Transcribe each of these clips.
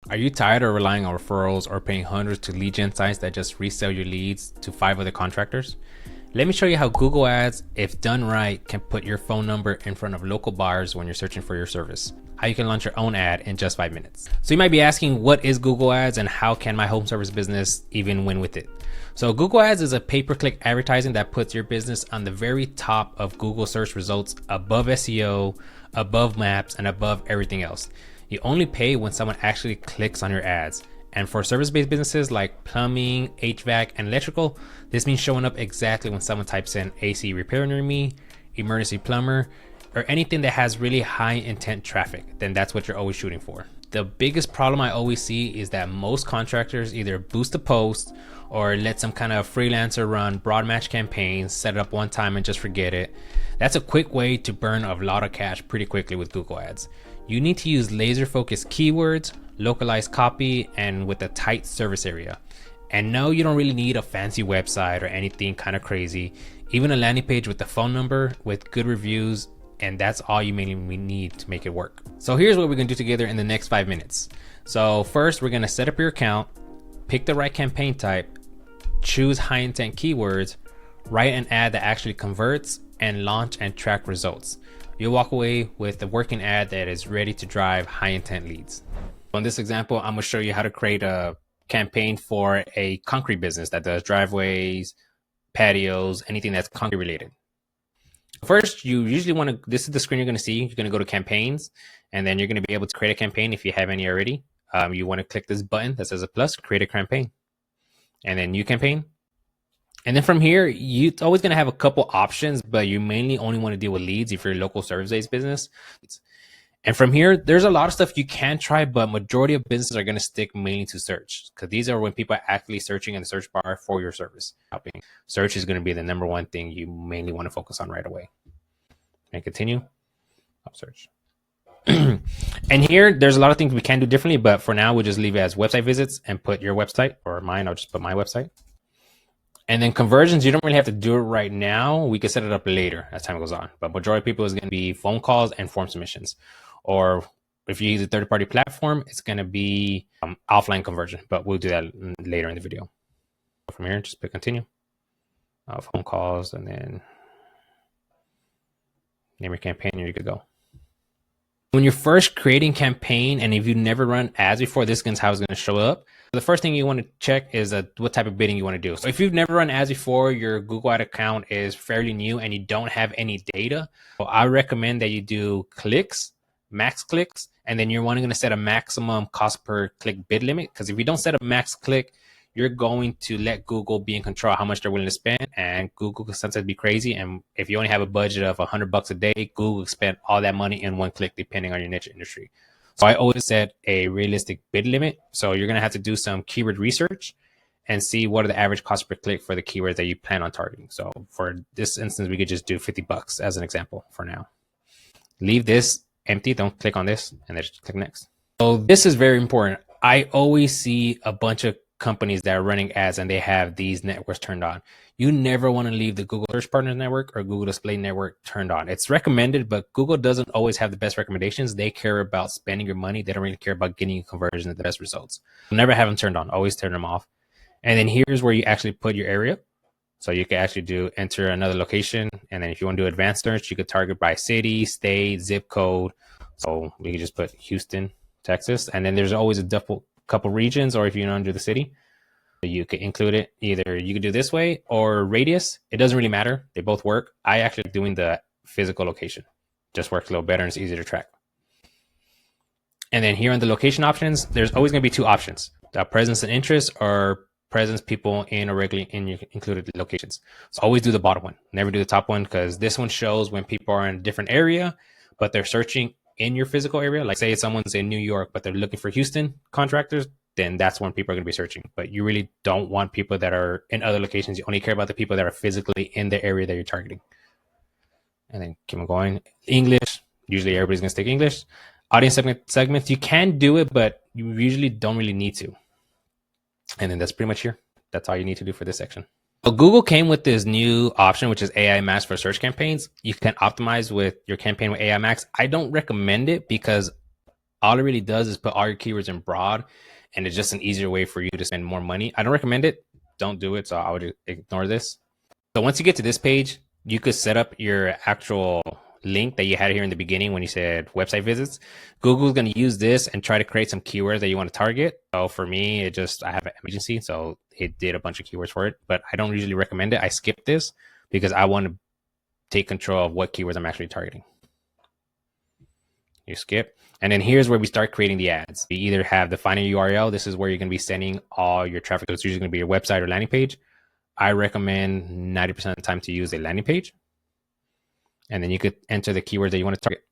Are you tired of relying on referrals or paying hundreds to lead gen sites that just resell your leads to 5 other contractors? Let me show you how Google Ads, if done right, can put your phone number in front of local buyers when you're searching for your service. How you can launch your own ad in just 5 minutes. So you might be asking, what is Google Ads and how can my home service business even win with it? So Google Ads is a pay-per-click advertising that puts your business on the very top of Google search results, above SEO, above maps, and above everything else. You only pay when someone actually clicks on your ads. And for service-based businesses like plumbing, HVAC, and electrical, this means showing up exactly when someone types in AC repair near me, emergency plumber, or anything that has really high intent traffic. Then that's what you're always shooting for. The biggest problem I always see is that most contractors either boost a post or let some kind of freelancer run broad match campaigns, set it up one time and just forget it. That's a quick way to burn a lot of cash pretty quickly with Google Ads. You need to use laser focused keywords, localized copy, and with a tight service area. And no, you don't really need a fancy website or anything kind of crazy. Even a landing page with a phone number with good reviews, and that's all you mainly need to make it work. So here's what we're gonna do together in the next 5 minutes. So first, we're gonna set up your account, pick the right campaign type, choose high intent keywords, write an ad that actually converts, and launch and track results. You'll walk away with a working ad that is ready to drive high intent leads. On this example, I'm gonna show you how to create a campaign for a concrete business that does driveways, patios, anything that's concrete related. First, you usually want to, this is the screen you're going to see. You're going to go to campaigns, and then you're going to be able to create a campaign if you have any already. You want to click this button that says a plus, create a campaign, and then new campaign. And then from here, you're always going to have a couple options, but you mainly only want to deal with leads if you're a local service-based business. And from here, there's a lot of stuff you can try, but majority of businesses are going to stick mainly to search because these are when people are actually searching in the search bar for your service. Search is going to be the number one thing you mainly want to focus on right away. And continue. Search. And here, there's a lot of things we can do differently, but for now, we'll just leave it as website visits and put your website, or mine, I'll just put my website. And then conversions, you don't really have to do it right now. We can set it up later as time goes on. But majority of people is going to be phone calls and form submissions. Or if you use a third-party platform, it's going to be offline conversion. But we'll do that later in the video. From here, just pick continue. Phone calls, and then name your campaign, and you could go. When you're first creating campaign, and if you've never run ads before, this is how it's going to show up. The first thing you want to check is what type of bidding you want to do. So if you've never run ads before, your Google Ad account is fairly new and you don't have any data, so I recommend that you do clicks, max clicks, and then you're going to set a maximum cost per click bid limit. Because if you don't set a max click, you're going to let Google be in control of how much they're willing to spend, and Google can sometimes be crazy. And if you only have a budget of $100 a day, Google will spend all that money in one click, depending on your niche industry. So I always set a realistic bid limit. So you're going to have to do some keyword research and see what are the average cost per click for the keywords that you plan on targeting. So for this instance, we could just do $50 as an example for now. Leave this empty. Don't click on this, and then just click next. So this is very important. I always see a bunch of companies that are running ads and they have these networks turned on. You never want to leave the Google Search Partners Network or Google Display Network turned on. It's recommended, but Google doesn't always have the best recommendations. They care about spending your money. They don't really care about getting you conversions and the best results. Never have them turned on. Always turn them off. And then here's where you actually put your area. So you can actually enter another location. And then if you want to do advanced search, you could target by city, state, zip code. So we can just put Houston, Texas. And then there's always a couple regions, or if you're under the city, you could include it. Either you could do this way or radius. It doesn't really matter. They both work. I actually like doing the physical location. Just works a little better and it's easier to track. And then here on the location options, there's always going to be two options: presence and interest, or presence people in or regularly in your included locations. So always do the bottom one. Never do the top one, because this one shows when people are in a different area, but they're searching in your physical area. Like say someone's in New York, but they're looking for Houston contractors, then that's when people are going to be searching. But you really don't want people that are in other locations. You only care about the people that are physically in the area that you're targeting. And then keep on going. English, usually everybody's going to stick English. Audience segments, you can do it, but you usually don't really need to. And then that's pretty much here. That's all you need to do for this section. So Google came with this new option, which is AI Max for search campaigns. You can optimize with your campaign with AI Max. I don't recommend it because All it really does is put all your keywords in broad, and it's just an easier way for you to spend more money. I don't recommend it. Don't do it. So I would ignore this. So once you get to this page, you could set up your actual link that you had here in the beginning when you said website visits. Google's going to use this and try to create some keywords that you want to target. So for me, I have an emergency, so it did a bunch of keywords for it, but I don't usually recommend it. I skip this because I want to take control of what keywords I'm actually targeting. You skip. And then here's where we start creating the ads. You either have the final URL. This is where you're going to be sending all your traffic. So it's usually going to be your website or landing page. I recommend 90% of the time to use a landing page. And then you could enter the keywords that you want to target.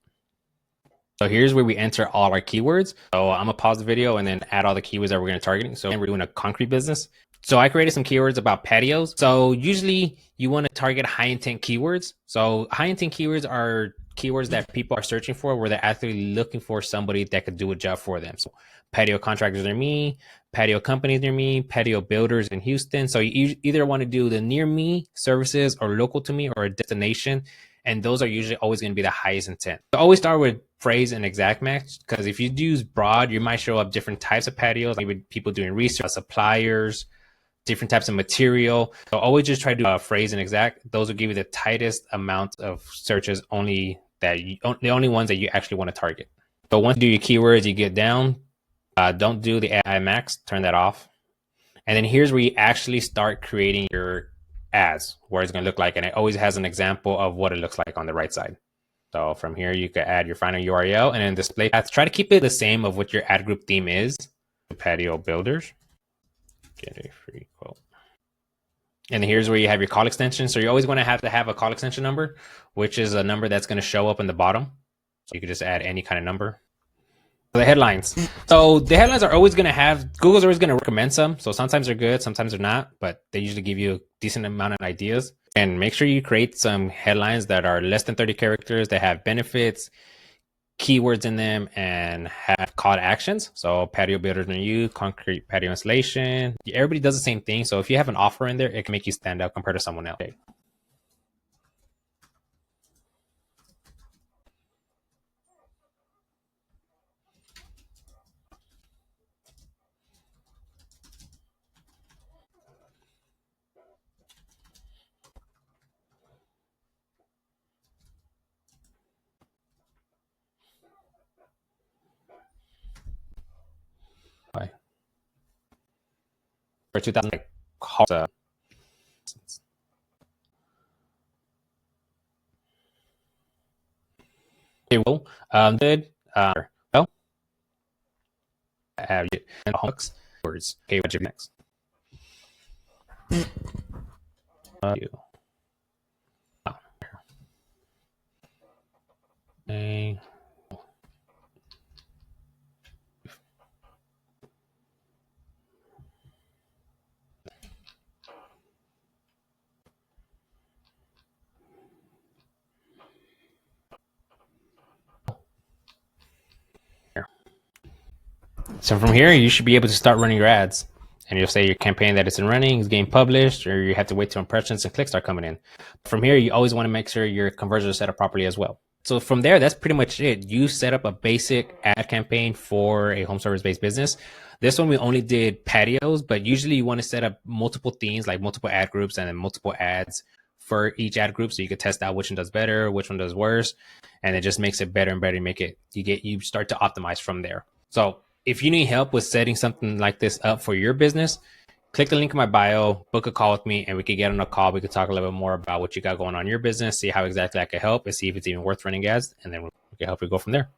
So here's where we enter all our keywords. So I'm gonna pause the video and then add all the keywords that we're going to target. So we're doing a concrete business. So I created some keywords about patios. So usually you want to target high intent keywords. So high intent keywords are keywords that people are searching for, where they're actually looking for somebody that could do a job for them. So patio contractors near me, patio companies near me, patio builders in Houston. So you either want to do the near me services or local to me or a destination. And those are usually always going to be the highest intent. So always start with phrase and exact match, because if you use broad, you might show up different types of patios, maybe people doing research, suppliers, different types of material. So always just try to do a phrase and exact. Those will give you the tightest amount of searches, the only ones that you actually want to target. So once you do your keywords, you get down, don't do the AI max, turn that off. And then here's where you actually start creating your ads, where it's going to look like, and it always has an example of what it looks like on the right side. So from here, you could add your final URL and then display path. Try to keep it the same of what your ad group theme is. Patio builders. Get a free quote. And here's where you have your call extension. So you always want to have a call extension number, which is a number that's going to show up in the bottom. So you could just add any kind of number. The headlines. So the headlines are always going to have, Google's always going to recommend some. So sometimes they're good, sometimes they're not, but they usually give you a decent amount of ideas. And make sure you create some headlines that are less than 30 characters, that have benefits, keywords in them, and have call to actions. So patio builders near you, concrete patio installation. Everybody does the same thing. So if you have an offer in there, it can make you stand out compared to someone else. For 2000, it will. Good. Well, have you and hooks words. Okay, what's your next? You. Okay. So from here, you should be able to start running your ads. And you'll say your campaign that it's in running is getting published, or you have to wait till impressions and clicks start coming in. From here, you always want to make sure your conversions are set up properly as well. So from there, that's pretty much it. You set up a basic ad campaign for a home service based business. This one, we only did patios, but usually you want to set up multiple themes, like multiple ad groups and then multiple ads for each ad group. So you could test out which one does better, which one does worse. And it just makes it better and better. You start to optimize from there. So if you need help with setting something like this up for your business, click the link in my bio, book a call with me, and we could get on a call. We could talk a little bit more about what you got going on in your business, see how exactly I can help, and see if it's even worth running ads, and then we can help you go from there.